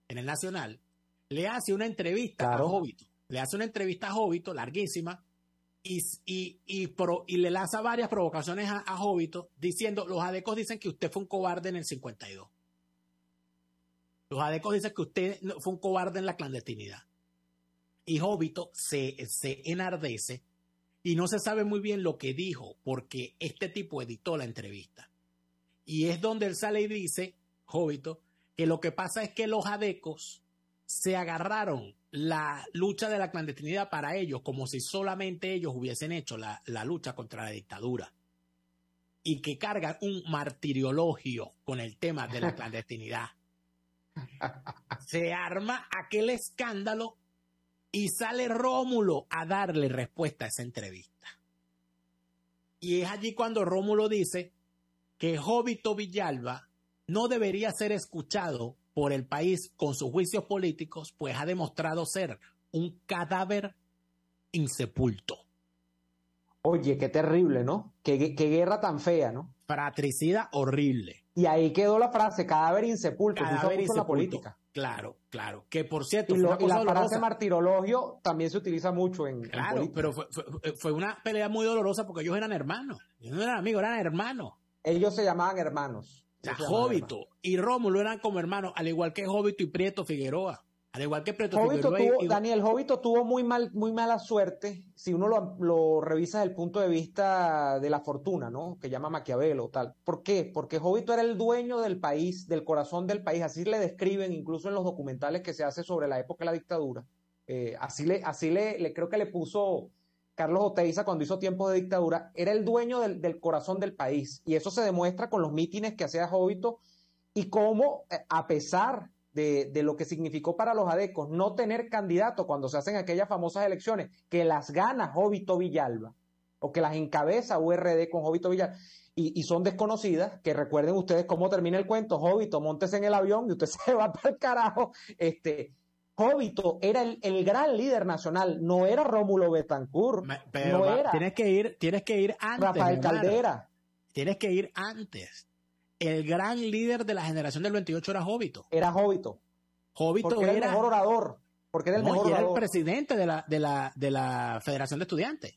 en el Nacional. Le hace una entrevista a Jovito. Le hace una entrevista a Jovito, larguísima, y le lanza varias provocaciones a Jovito, diciendo: los adecos dicen que usted fue un cobarde en el 52. Los adecos dicen que usted fue un cobarde en la clandestinidad. Y Jovito se enardece y no se sabe muy bien lo que dijo, porque este tipo editó la entrevista. Y es donde él sale y dice, Jovito, que lo que pasa es que los adecos se agarraron la lucha de la clandestinidad para ellos, como si solamente ellos hubiesen hecho la lucha contra la dictadura. Y que cargan un martiriologio con el tema de la clandestinidad. Se arma aquel escándalo y sale Rómulo a darle respuesta a esa entrevista. Y es allí cuando Rómulo dice que Jovito Villalba no debería ser escuchado por el país con sus juicios políticos, pues ha demostrado ser un cadáver insepulto. Oye, qué terrible, ¿no? Qué guerra tan fea, ¿no? Fratricida horrible. Y ahí quedó la frase, cadáver insepulto, Cadáver se usa mucho en la insepulto. política. Claro, claro. Que por cierto, Y, fue una y cosa la frase dolorosa. martirologio también se utiliza mucho en Claro, política. pero fue una pelea muy dolorosa porque ellos eran hermanos. Ellos no eran amigos, eran hermanos. Ellos se llamaban hermanos. O sea, Ellos se llamaban Jovito y Rómulo eran como hermanos, al igual que Jovito y Prieto Figueroa. Al igual que Prieto Jovito Figueroa. tuvo, Daniel, Jovito tuvo muy mala suerte, si uno lo revisa desde el punto de vista de la fortuna, ¿no? Que llama Maquiavelo, tal. ¿Por qué? Porque Jovito era el dueño del país, del corazón del país, así le describen incluso en los documentales que se hace sobre la época de la dictadura. Así le creo que le puso Carlos Oteiza cuando hizo tiempos de dictadura, era el dueño del corazón del país. Y eso se demuestra con los mítines que hacía Jovito y cómo, a pesar de lo que significó para los adecos no tener candidato cuando se hacen aquellas famosas elecciones, que las gana Jovito Villalba, o que las encabeza URD con Jovito Villalba, y son desconocidas, que recuerden ustedes cómo termina el cuento. Jovito, móntese en el avión y usted se va para el carajo. Jovito era el gran líder nacional, no era Rómulo Betancourt, Pero no era tienes que ir antes. Rafael Caldera. Tienes que ir antes. El gran líder de la generación del 28 era Jovito. Era Jovito. Jovito porque era el mejor orador. Porque era el mejor era orador. el presidente de la Federación de Estudiantes.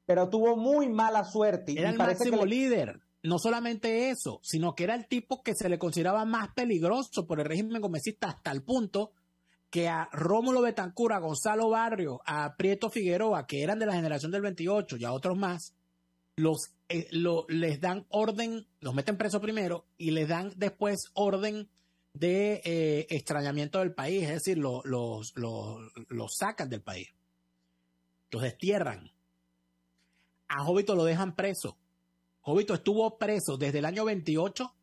Pero tuvo muy mala suerte. Era el máximo líder. No solamente eso, sino que era el tipo que se le consideraba más peligroso por el régimen gomecista, hasta el punto que a Rómulo Betancourt, a Gonzalo Barrio, a Prieto Figueroa, que eran de la generación del 28 y a otros más, les dan orden, los meten preso primero y les dan después orden de extrañamiento del país, es decir, los sacan del país, los destierran. A Jovito lo dejan preso. Jovito estuvo preso desde el año 28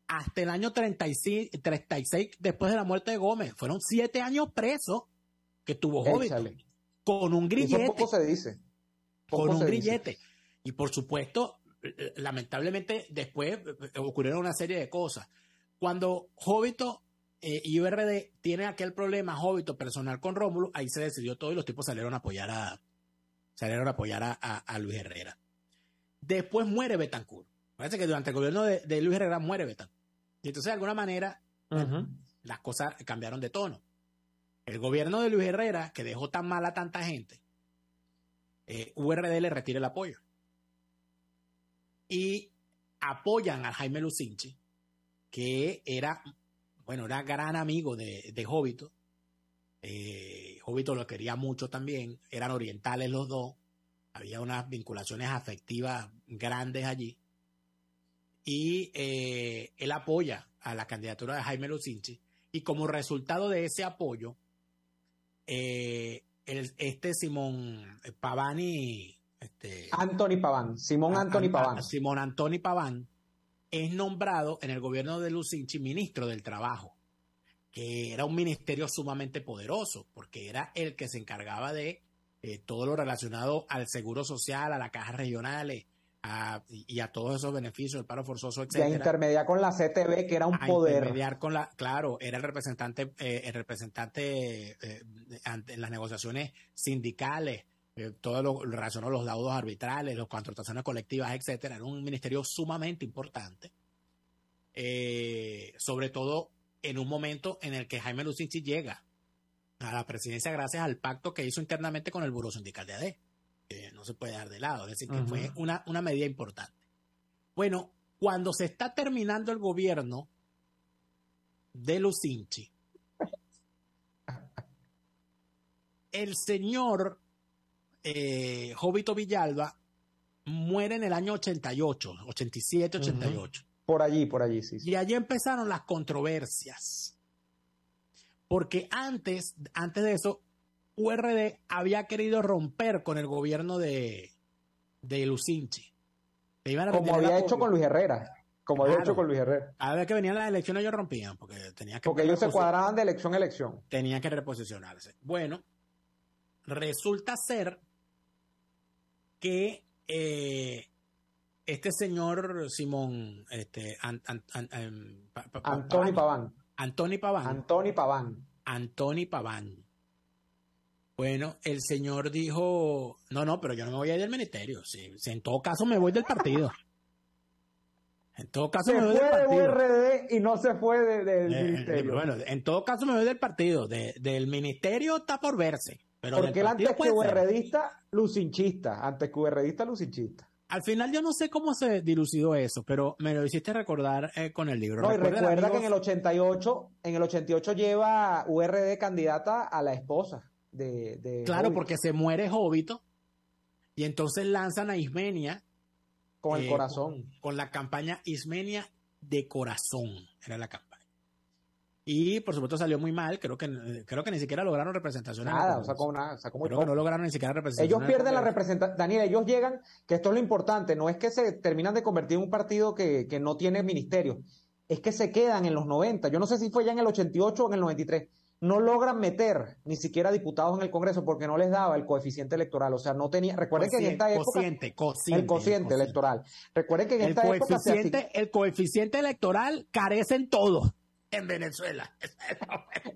hasta el año 36 después de la muerte de Gómez. Fueron 7 años preso que tuvo Jovito. Échale. Con un grillete. Eso poco se dice. Con un grillete. Y por supuesto, lamentablemente después ocurrieron una serie de cosas. Cuando Jovito y URD tienen aquel problema, Jovito personal con Rómulo, ahí se decidió todo y los tipos salieron a apoyar a Luis Herrera. Después muere Betancourt. Parece que durante el gobierno de Luis Herrera muere Betancourt. Y entonces, de alguna manera, las cosas cambiaron de tono. El gobierno de Luis Herrera, que dejó tan mal a tanta gente, URD le retira el apoyo. Y apoyan a Jaime Lucinchi, que era gran amigo de Jovito. Jovito lo quería mucho también. Eran orientales los dos. Había unas vinculaciones afectivas grandes allí. Y él apoya a la candidatura de Jaime Lucinchi. Y como resultado de ese apoyo, Simón Pavani... Anthony Paván, Simón Anthony Paván. Simón Anthony Paván es nombrado en el gobierno de Lucinchi ministro del Trabajo, que era un ministerio sumamente poderoso, porque era el que se encargaba de todo lo relacionado al seguro social, a las cajas regionales y a todos esos beneficios, el paro forzoso, etcétera. Y a intermediar con la CTV, que era un poder. Intermediar con claro, era el representante ante las negociaciones sindicales, todo lo relacionado a los laudos arbitrales, las contrataciones colectivas, etcétera. Era un ministerio sumamente importante, sobre todo en un momento en el que Jaime Lucinchi llega a la presidencia gracias al pacto que hizo internamente con el Buró Sindical de AD, que no se puede dar de lado, es decir, que fue una medida importante. Bueno, cuando se está terminando el gobierno de Lucinchi, el señor Jovito Villalba muere en el año 88, 87, 88. Por allí, sí. Y allí empezaron las controversias. Porque antes de eso, URD había querido romper con el gobierno de Lucinchi. Como había hecho con Luis Herrera. Cada vez que venían las elecciones ellos rompían. Porque ellos se cuadraban de elección a elección. Tenían que reposicionarse. Bueno, resulta ser que este señor Simón Anthony Paván Bueno, el señor dijo, no, pero yo no me voy a ir del ministerio. Si en todo caso me voy del partido. En todo caso se me voy del partido. fue de URD y no se fue del ministerio. Bueno, en todo caso me voy del partido. Del ministerio está por verse. Pero porque él antes que URDista, lucinchista. Al final yo no sé cómo se dilucidó eso, pero me lo hiciste recordar con el libro. No, y recuerda que en el 88 lleva URD candidata a la esposa de claro, Jóbito. Porque se muere Jóbito y entonces lanzan a Ismenia con el corazón. Con la campaña Ismenia de corazón, era la campaña. Y por supuesto salió muy mal, creo que ni siquiera lograron representación. Nada, sacó muy poco. Que no lograron ni siquiera representación. Ellos pierden la representación. Daniel, ellos llegan, que esto es lo importante, no es que se terminan de convertir en un partido que no tiene ministerio, es que se quedan en los 90. Yo no sé si fue ya en el 88 o en el 93. No logran meter ni siquiera diputados en el Congreso porque no les daba el coeficiente electoral. O sea, no tenía. Recuerden que en esta época. El cociente electoral. Recuerden que en esta época. El coeficiente electoral carece en todo en Venezuela.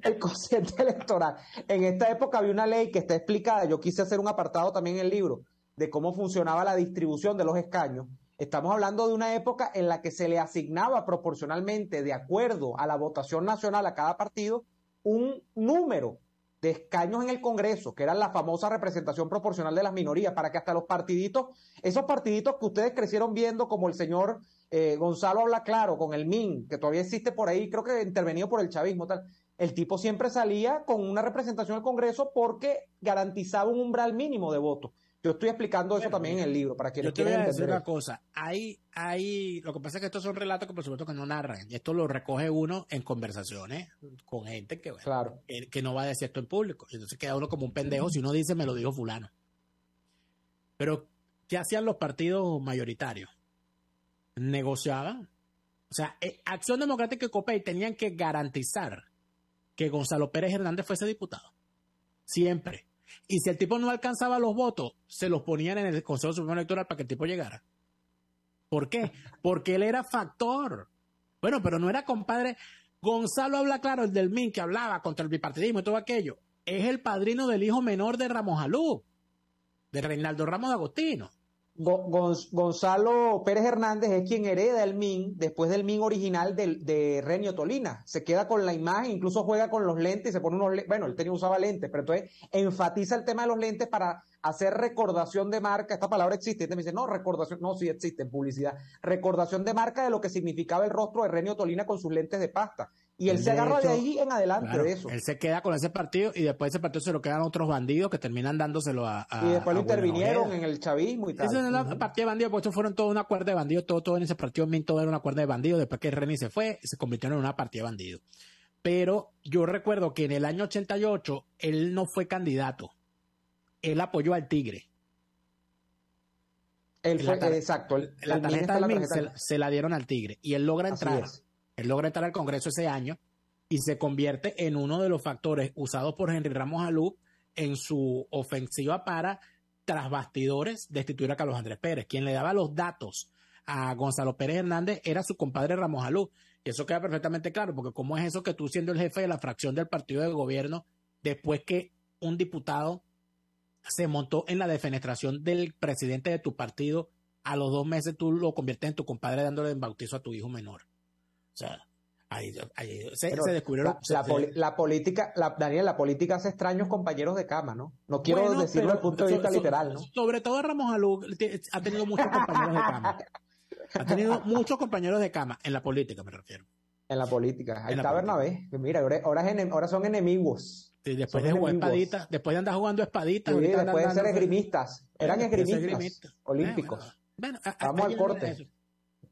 El cociente electoral. En esta época había una ley que está explicada. Yo quise hacer un apartado también en el libro de cómo funcionaba la distribución de los escaños. Estamos hablando de una época en la que se le asignaba proporcionalmente, de acuerdo a la votación nacional a cada partido, un número de escaños en el Congreso, que era la famosa representación proporcional de las minorías, para que hasta los partiditos, esos partiditos que ustedes crecieron viendo, como el señor Gonzalo Habla Claro, con el MIN, que todavía existe por ahí, creo que intervenido por el chavismo, tal. El tipo siempre salía con una representación al Congreso porque garantizaba un umbral mínimo de votos. Yo estoy explicando eso también en el libro, para quienes quieren entender. Yo te voy a decir una cosa, lo que pasa es que estos son relatos que por supuesto que no narran, y esto lo recoge uno en conversaciones con gente que, bueno, claro, que no va a decir esto en público, entonces queda uno como un pendejo si uno dice me lo dijo fulano. Pero, ¿qué hacían los partidos mayoritarios? Negociaban. O sea, Acción Democrática y COPEI tenían que garantizar que Gonzalo Pérez Hernández fuese diputado. Siempre. Y si el tipo no alcanzaba los votos, se los ponían en el Consejo Supremo Electoral para que el tipo llegara. ¿Por qué? Porque él era factor. Bueno, pero no era compadre. Gonzalo Habla Claro, el del MIN, que hablaba contra el bipartidismo y todo aquello, es el padrino del hijo menor de Ramos Alú, de Reinaldo Ramos de Agostino. Gonzalo Pérez Hernández es quien hereda el MIN después del MIN original de Renio Tolina. Se queda con la imagen, incluso juega con los lentes y se pone unos lentes. Bueno, él usaba lentes, pero entonces enfatiza el tema de los lentes para hacer recordación de marca. Esta palabra existe. Y me dice, no, recordación, no, sí existe en publicidad. Recordación de marca de lo que significaba el rostro de Renio Tolina con sus lentes de pasta. Y él se agarra de ahí en adelante, claro, de eso. Él se queda con ese partido y después ese partido se lo quedan otros bandidos que terminan dándoselo a y después lo intervinieron en el chavismo y tal. Eso no es la partida de bandidos, porque estos fueron todo una cuerda de bandidos, todo en ese partido todo era una cuerda de bandidos. Después que Reni se fue, se convirtieron en una partida de bandidos. Pero yo recuerdo que en el año 88 él no fue candidato. Él apoyó al Tigre. Él fue, exacto. La tarjeta del MIN se la dieron al Tigre y él logra entrar. Él logra entrar al Congreso ese año y se convierte en uno de los factores usados por Henry Ramos Alú en su ofensiva para, tras bastidores, destituir a Carlos Andrés Pérez. Quien le daba los datos a Gonzalo Pérez Hernández era su compadre Ramos Alú. Y eso queda perfectamente claro, porque ¿cómo es eso que tú, siendo el jefe de la fracción del partido de gobierno, después que un diputado se montó en la defenestración del presidente de tu partido, a los 2 meses tú lo conviertes en tu compadre dándole el bautizo a tu hijo menor? O sea, ahí se descubrieron. La política, Daniel, la política hace extraños compañeros de cama, ¿no? No quiero decirlo desde el punto de vista literal, ¿no? Sobre todo Ramos Alú ha tenido muchos compañeros de cama. Ha tenido muchos compañeros de cama, en la política me refiero. En la política. Ahí está Bernabé. Mira, ahora son enemigos. Sí, después de jugar espaditas, después de andar jugando espaditas. Sí, después de ser esgrimistas. Eran esgrimistas olímpicos. Bueno, vamos al corte.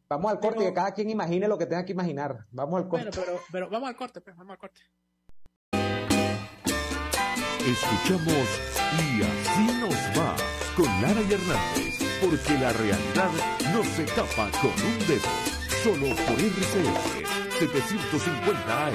Vamos al corte, que cada quien imagine lo que tenga que imaginar. Vamos al corte. Bueno, pero vamos al corte, pues, vamos al corte. Escuchamos Y Así Nos Va con Lara y Hernández, porque la realidad no se tapa con un dedo. Solo por RCR 750 AM.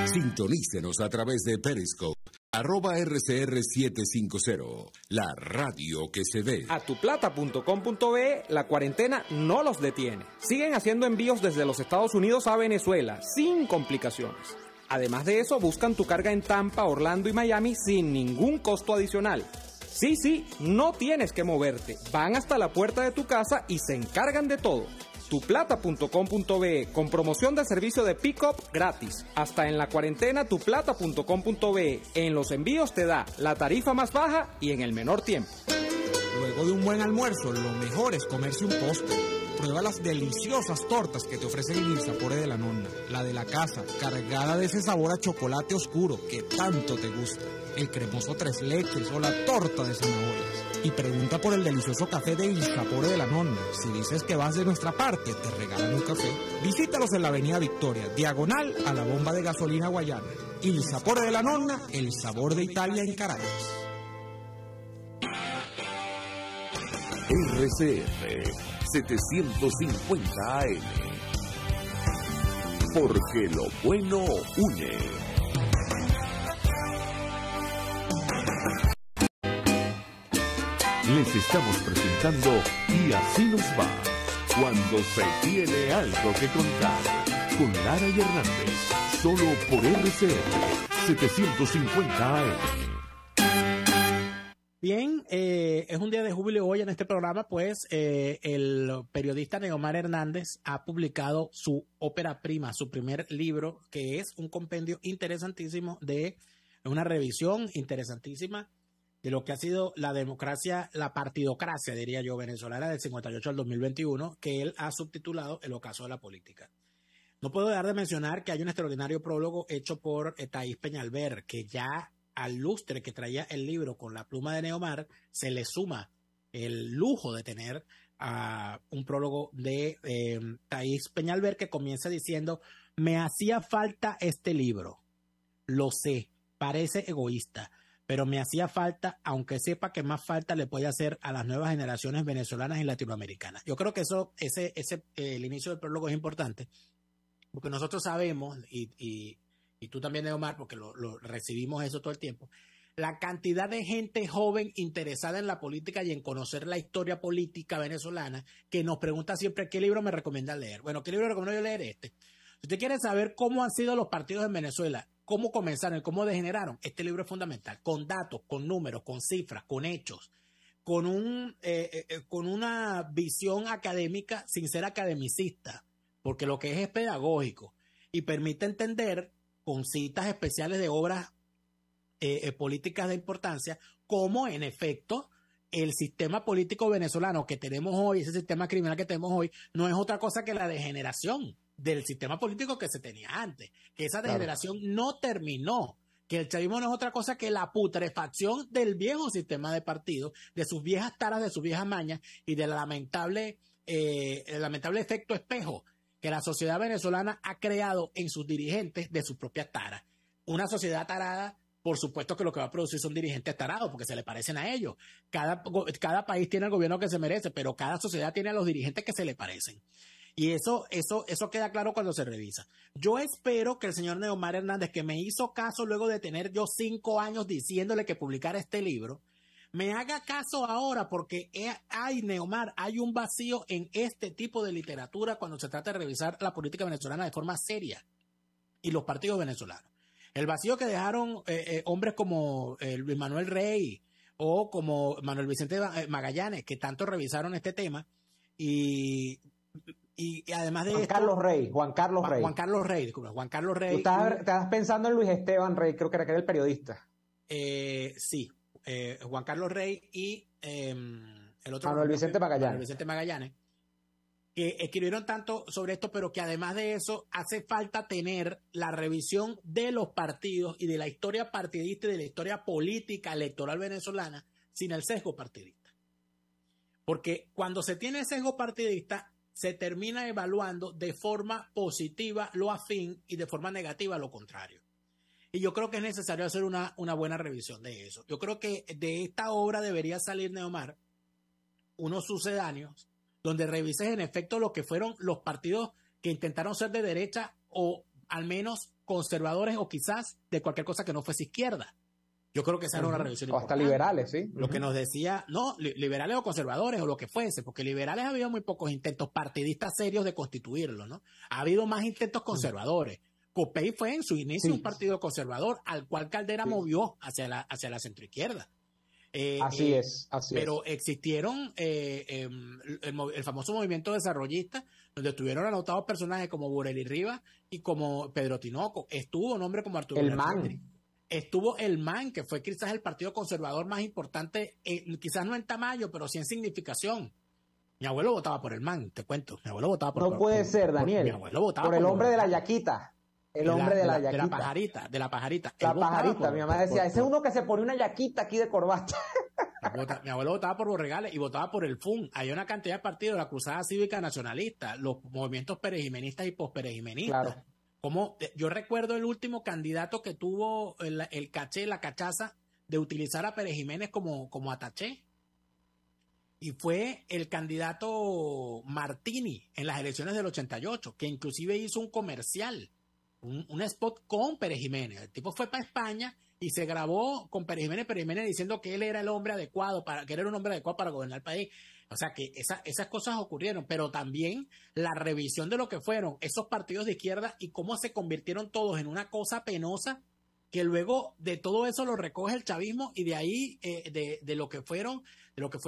Sintonícenos a través de Periscope, @RCR750, la radio que se ve. Atuplata.com.be, la cuarentena no los detiene. Siguen haciendo envíos desde los Estados Unidos a Venezuela, sin complicaciones. Además de eso, buscan tu carga en Tampa, Orlando y Miami sin ningún costo adicional. Sí, no tienes que moverte. Van hasta la puerta de tu casa y se encargan de todo. Tuplata.com.be con promoción de servicio de pick-up gratis. Hasta en la cuarentena tuplata.com.be. En los envíos te da la tarifa más baja y en el menor tiempo. Luego de un buen almuerzo, lo mejor es comerse un postre. Prueba las deliciosas tortas que te ofrecen en el Sapore de la Nonna. La de la casa, cargada de ese sabor a chocolate oscuro que tanto te gusta. El cremoso tres leches o la torta de zanahorias. Y pregunta por el delicioso café de Il Sapore de la Nonna. Si dices que vas de nuestra parte, te regalan un café. Visítalos en la avenida Victoria, diagonal a la bomba de gasolina Guayana. Il Sapore de la Nonna, el sabor de Italia en Caracas. RCR 750 AM. Porque lo bueno une. Les estamos presentando Y así nos va, cuando se tiene algo que contar, con Lara y Hernández, solo por RCR 750 AM. Bien, es un día de júbilo hoy en este programa, pues el periodista Neomar Hernández ha publicado su ópera prima, su primer libro, que es un compendio interesantísimo una revisión interesantísima de lo que ha sido la democracia, la partidocracia, diría yo, venezolana del 58 al 2021, que él ha subtitulado El ocaso de la política. No puedo dejar de mencionar que hay un extraordinario prólogo hecho por Thaís Peñalver, que ya al lustre que traía el libro con la pluma de Neomar, se le suma el lujo de tener un prólogo de Thaís Peñalver, que comienza diciendo: me hacía falta este libro, lo sé, parece egoísta, pero me hacía falta, aunque sepa que más falta le puede hacer a las nuevas generaciones venezolanas y latinoamericanas. Yo creo que el inicio del prólogo es importante, porque nosotros sabemos, y tú también, Neomar, porque lo recibimos eso todo el tiempo, la cantidad de gente joven interesada en la política y en conocer la historia política venezolana, que nos pregunta siempre qué libro me recomienda leer. Bueno, ¿qué libro recomiendo yo leer? Si usted quiere saber cómo han sido los partidos en Venezuela, cómo comenzaron y cómo degeneraron, este libro es fundamental, con datos, con números, con cifras, con hechos, con una visión académica sin ser academicista, porque lo que es pedagógico y permite entender con citas especiales de obras políticas de importancia, cómo en efecto el sistema político venezolano que tenemos hoy, ese sistema criminal que tenemos hoy, no es otra cosa que la degeneración del sistema político que se tenía antes, que esa degeneración no terminó, que el chavismo no es otra cosa que la putrefacción del viejo sistema de partidos, de sus viejas taras, de sus viejas mañas y del lamentable efecto espejo que la sociedad venezolana ha creado en sus dirigentes de sus propias taras. Una sociedad tarada, por supuesto que lo que va a producir son dirigentes tarados, porque se le parecen a ellos. Cada país tiene el gobierno que se merece, pero cada sociedad tiene a los dirigentes que se le parecen. Y eso queda claro cuando se revisa. Yo espero que el señor Neomar Hernández, que me hizo caso luego de tener yo 5 años diciéndole que publicara este libro, me haga caso ahora, porque Neomar, hay un vacío en este tipo de literatura cuando se trata de revisar la política venezolana de forma seria y los partidos venezolanos. El vacío que dejaron hombres como Luis Manuel Rey o como Manuel Vicente Magallanes, que tanto revisaron este tema, y además de Juan Carlos Rey. Juan Carlos Rey. Tú estás pensando en Luis Esteban Rey, creo que era el periodista. Sí. Juan Carlos Rey y el otro Manuel Vicente Magallanes, que escribieron tanto sobre esto, pero que además de eso hace falta tener la revisión de los partidos y de la historia partidista y de la historia política electoral venezolana sin el sesgo partidista. Porque cuando se tiene sesgo partidista, se termina evaluando de forma positiva lo afín y de forma negativa lo contrario. Y yo creo que es necesario hacer una buena revisión de eso. Yo creo que de esta obra debería salir, Neomar, unos sucedáneos donde revises en efecto lo que fueron los partidos que intentaron ser de derecha o al menos conservadores o quizás de cualquier cosa que no fuese izquierda. Yo creo que esa era una revisión importante. O hasta liberales, sí. Lo que nos decía, no, liberales o conservadores o lo que fuese, porque liberales ha habido muy pocos intentos partidistas serios de constituirlo, ¿no? Ha habido más intentos conservadores COPEI fue en su inicio un partido conservador, al cual Caldera movió hacia la centroizquierda. Así es. Pero existieron el famoso movimiento desarrollista, donde estuvieron anotados personajes como Bureli Rivas y como Pedro Tinoco. Estuvo un hombre como Arturo MAN. Estuvo el MAN, que fue quizás el partido conservador más importante, quizás no en tamaño, pero sí en significación. Mi abuelo votaba por el MAN, te cuento. Mi abuelo votaba por No puede ser, Daniel. Mi abuelo votaba por el hombre de la yaquita. El hombre de la yaquita. De la pajarita. La pajarita. Mi mamá decía, ese es uno que se pone una yaquita aquí de corbata. Mi abuelo votaba por Borregales y votaba por el FUN. Hay una cantidad de partidos, la Cruzada Cívica Nacionalista, los movimientos perejimenistas y posperejimenistas. Claro. Como yo recuerdo el último candidato que tuvo el caché, la cachaza de utilizar a Pérez Jiménez como ataché. Y fue el candidato Martini en las elecciones del 88, que inclusive hizo un comercial, un spot con Pérez Jiménez. El tipo fue para España y se grabó con Pérez Jiménez diciendo que él era el hombre adecuado, que él era un hombre adecuado para gobernar el país. O sea que esas cosas ocurrieron, pero también la revisión de lo que fueron esos partidos de izquierda y cómo se convirtieron todos en una cosa penosa, que luego de todo eso lo recoge el chavismo y de ahí de lo que fue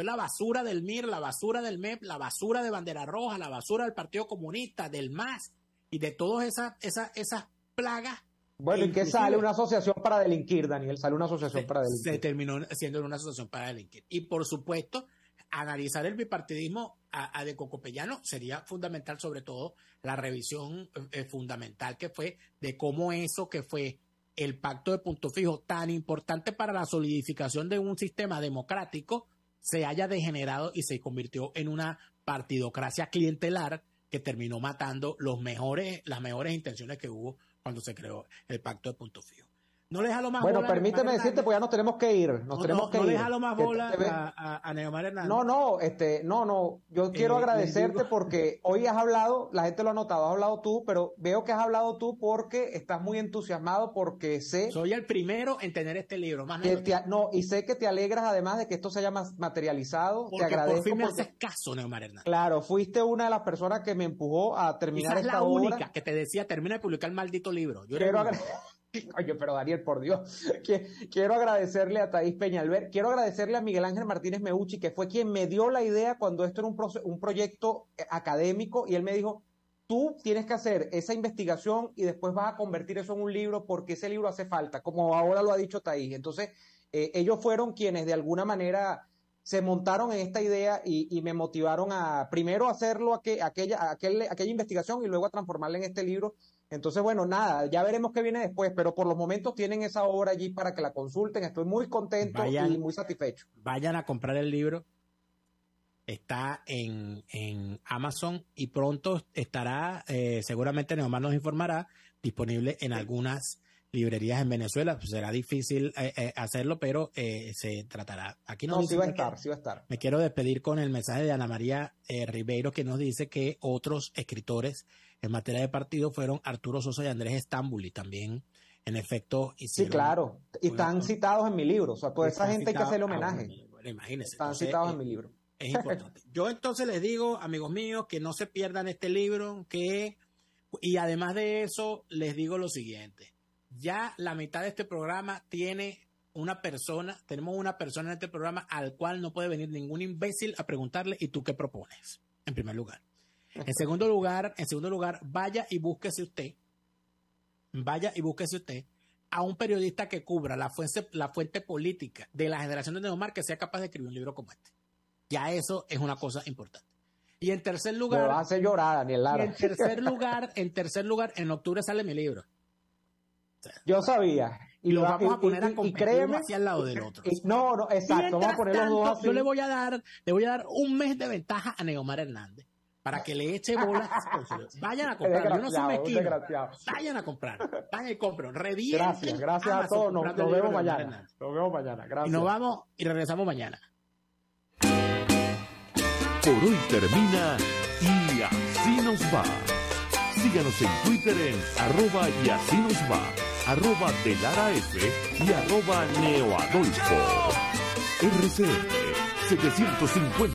la basura del MIR, la basura del MEP, la basura de Bandera Roja, la basura del Partido Comunista, del MAS y de todas esas plagas. Bueno, ¿y qué sale? Una asociación para delinquir, Daniel. Sale una asociación para delinquir. Se terminó siendo una asociación para delinquir. Y por supuesto, analizar el bipartidismo de Cocopellano sería fundamental, sobre todo la revisión fundamental que fue de cómo eso que fue el pacto de punto fijo, tan importante para la solidificación de un sistema democrático, se haya degenerado y se convirtió en una partidocracia clientelar que terminó matando las mejores intenciones que hubo cuando se creó el pacto de punto fijo. No le jalo más bueno, bola. Bueno, permíteme decirte, pues ya nos tenemos que ir. No le jalo más bola a Neomar Hernández. No. Yo quiero agradecerte porque hoy has hablado, la gente lo ha notado, has hablado tú, pero veo que has hablado tú porque estás muy entusiasmado, porque sé... Soy el primero en tener este libro. Más y sé que te alegras además de que esto se haya materializado. Porque te agradezco por fin me haces caso, Neomar Hernández. Claro, fuiste una de las personas que me empujó a terminar esta obra. Esa es la única que te decía, termina de publicar el maldito libro. Oye, pero Daniel, por Dios, quiero agradecerle a Thaís Peñalver, quiero agradecerle a Miguel Ángel Martínez Meucci, que fue quien me dio la idea cuando esto era un proyecto académico, y él me dijo, tú tienes que hacer esa investigación y después vas a convertir eso en un libro, porque ese libro hace falta, como ahora lo ha dicho Thaís. Entonces, ellos fueron quienes de alguna manera se montaron en esta idea y me motivaron a primero hacerlo aquella investigación y luego a transformarla en este libro. Entonces, bueno, nada, ya veremos qué viene después, pero por los momentos tienen esa obra allí para que la consulten. Estoy muy contento y muy satisfecho. Vayan a comprar el libro. Está en Amazon y pronto estará, seguramente Neomar nos informará, disponible en algunas librerías en Venezuela. Pues será difícil hacerlo, pero se tratará. Aquí sí va a estar. Me quiero despedir con el mensaje de Ana María Ribeiro, que nos dice que otros escritores en materia de partido fueron Arturo Sosa y Andrés Estambuli. También, en efecto, hicieron... Sí, claro. Y están citados en mi libro. O sea, toda esa gente hay que hacerle homenaje. Bueno, imagínense. Están citados en mi libro. Es importante. Yo entonces les digo, amigos míos, que no se pierdan este libro, y además de eso, les digo lo siguiente. Ya la mitad de este programa tenemos una persona en este programa al cual no puede venir ningún imbécil a preguntarle, ¿y tú qué propones? En primer lugar. En segundo lugar, vaya y búsquese usted a un periodista que cubra la fuente política de la generación de Neomar, que sea capaz de escribir un libro como este. Ya eso es una cosa importante. Y en tercer lugar... Me va a hacer llorar, Daniel Lara. En tercer lugar, en octubre sale mi libro. O sea, yo sabía. Y lo vamos a poner a competir uno hacia el lado del otro. No, exacto. Vamos a poner los dos así. Yo le voy a dar un mes de ventaja a Neomar Hernández para que le eche bolas. Vayan a comprar. Yo no soy mezquino. Vayan a comprar. Vayan y compren. Revienten. Gracias a todos. Nos vemos mañana. Gracias. Y nos vamos y regresamos mañana. Por hoy termina Y Así Nos Va. Síganos en Twitter en @YASINOSVA, @DeLaraF y @NeoAdolfo. RCR 750.